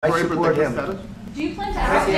I support him. Do you plan to ask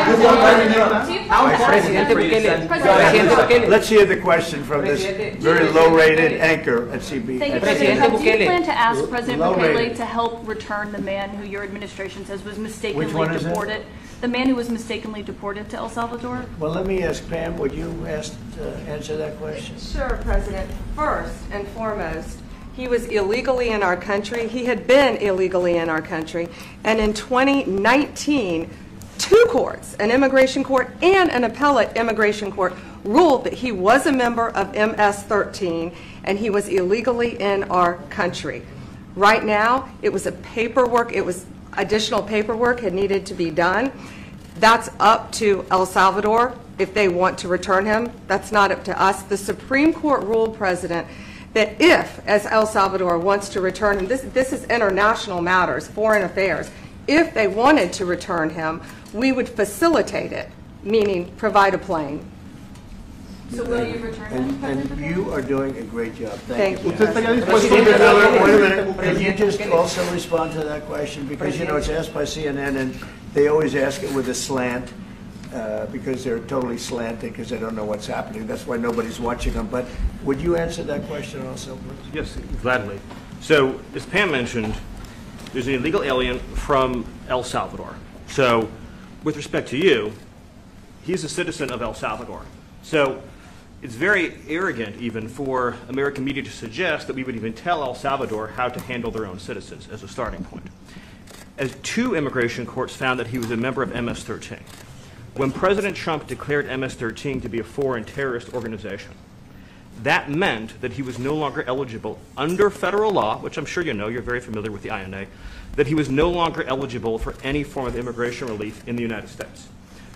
Let's hear the question from this very low-rated anchor at CB. Thank you, President. Do you plan to ask President Bukele to help return the man who your administration says was mistakenly deported? The man who was mistakenly deported to El Salvador? Well, let me ask Pam, would you answer that question? Sure, President. First and foremost, he was illegally in our country. He had been illegally in our country. And in 2019, two courts, an immigration court and an appellate immigration court, ruled that he was a member of MS-13 and he was illegally in our country. Right now, it was additional paperwork had needed to be done. That's up to El Salvador if they want to return him. That's not up to us. The Supreme Court ruled, President, that if, as El Salvador wants to return him, this is international matters, foreign affairs, if they wanted to return him, we would facilitate it, meaning provide a plane. So will you return him? And you are doing a great job. Thank you. Wait a minute. Can you just also respond to that question? Because, you know, it's asked by CNN, and they always ask it with a slant. Because they're totally slanted because they don't know what's happening. That's why nobody's watching them. But would you answer that question also, please? Yes, gladly. So, as Pam mentioned, there's an illegal alien from El Salvador. So, with respect to you, he's a citizen of El Salvador. So, it's very arrogant even for American media to suggest that we would even tell El Salvador how to handle their own citizens as a starting point. As two immigration courts found that he was a member of MS-13. When President Trump declared MS-13 to be a foreign terrorist organization, that meant that he was no longer eligible under federal law, which I'm sure you know, you're very familiar with the INA, that he was no longer eligible for any form of immigration relief in the United States.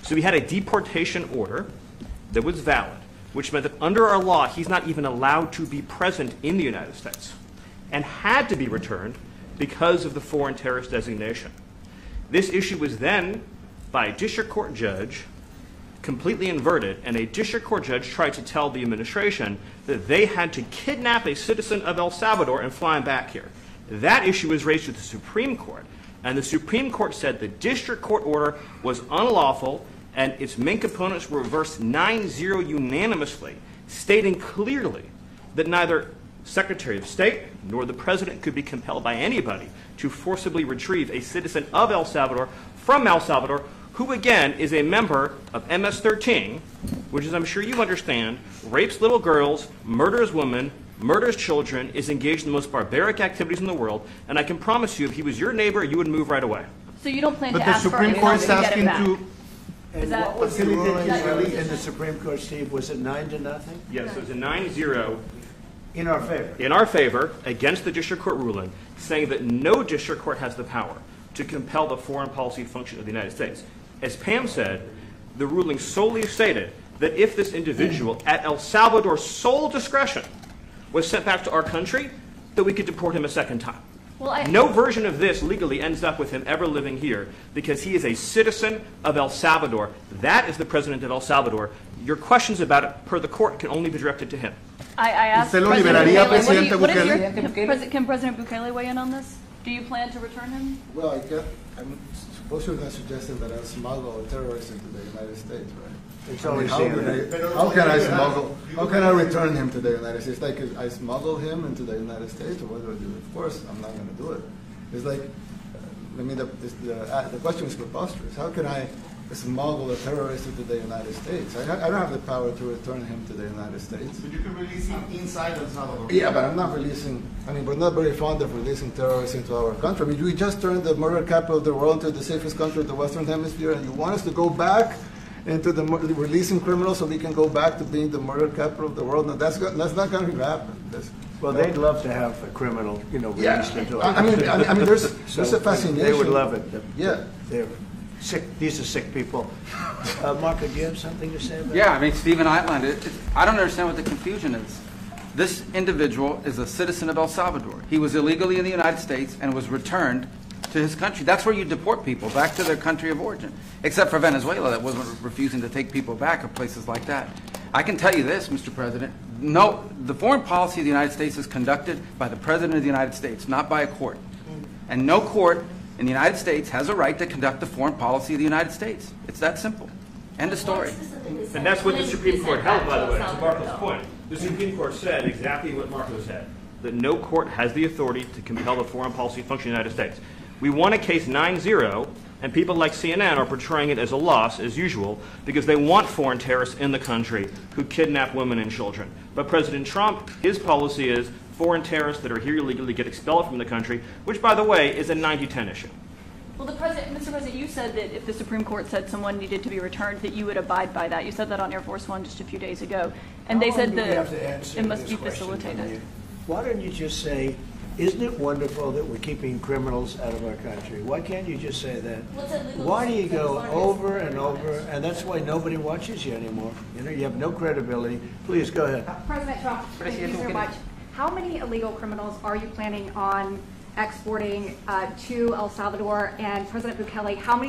So he had a deportation order that was valid, which meant that under our law, he's not even allowed to be present in the United States and had to be returned because of the foreign terrorist designation. This issue was then by a district court judge, completely inverted, and a district court judge tried to tell the administration that they had to kidnap a citizen of El Salvador and fly him back here. That issue was raised to the Supreme Court, and the Supreme Court said the district court order was unlawful, and its main components were reversed 9-0 unanimously, stating clearly that neither Secretary of State nor the President could be compelled by anybody to forcibly retrieve a citizen of El Salvador from El Salvador, who again is a member of MS-13, which, as I'm sure you understand, rapes little girls, murders women, murders children, is engaged in the most barbaric activities in the world, and I can promise you if he was your neighbor, you would move right away. So you don't plan to But ask the Supreme for Court is anyone to get him asking back? to... And what was the ruling in the Supreme Court, Steve? Was it 9-0? Yes, it was a 9-0 in our favor. In our favor, against the district court ruling, saying that no district court has the power to compel the foreign policy function of the United States. As Pam said, the ruling solely stated that if this individual, at El Salvador's sole discretion, was sent back to our country, that we could deport him a second time. Well, no version of this legally ends up with him ever living here because he is a citizen of El Salvador. That is the president of El Salvador. Your questions about it, per the court, can only be directed to him. I asked ¿Usted lo President liberaría, Bukele, Presidente can President Bukele weigh in on this? Do you plan to return him? Well, I'm supposed you're not suggesting that I smuggle a terrorist into the United States, right? It's always CNN. How can I smuggle? How can I return him to the United States? Like, I smuggle him into the United States, or what do I do? Of course, I'm not going to do it. It's like, I mean, the question is preposterous. How can I smuggle a terrorist into the United States? I don't have the power to return him to the United States. But you can release him inside El Salvador. Yeah, but I'm not releasing, I mean, we're not very fond of releasing terrorists into our country. I mean, we just turned the murder capital of the world into the safest country of the Western Hemisphere, and you want us to go back into the releasing criminals so we can go back to being the murder capital of the world? No, that's not going to happen. Well, they'd love to have a criminal, you know, released into I mean, there's a fascination. They would love it. Yeah. They're sick. These are sick people. Marco, do you have something to say about Yeah, I mean, Stephen outlined it. I don't understand what the confusion is. This individual is a citizen of El Salvador. He was illegally in the United States and was returned to his country. That's where you deport people, back to their country of origin. Except for Venezuela, that wasn't refusing to take people back, or places like that. I can tell you this, Mr. President. No, the foreign policy of the United States is conducted by the President of the United States, not by a court. And no court in the United States has a right to conduct the foreign policy of the United States. It's that simple. End of story. And that's what the Supreme Court held, by the way, to Marco's point. The Supreme Court said exactly what Marco said, that no court has the authority to compel the foreign policy function of the United States. We won a case 9-0, and people like CNN are portraying it as a loss, as usual, because they want foreign terrorists in the country who kidnap women and children. But President Trump, his policy is foreign terrorists that are here illegally get expelled from the country, which, by the way, is a 90-10 issue. Well, Mr. President, you said that if the Supreme Court said someone needed to be returned, that you would abide by that. You said that on Air Force One just a few days ago, and they said that it must be facilitated. Why don't you just say, isn't it wonderful that we're keeping criminals out of our country? Why can't you just say that? Why do you go over and over, and that's why nobody watches you anymore? You know, you have no credibility. Please, go ahead. President Trump, thank you so much. How many illegal criminals are you planning on exporting to El Salvador? And President Bukele, how many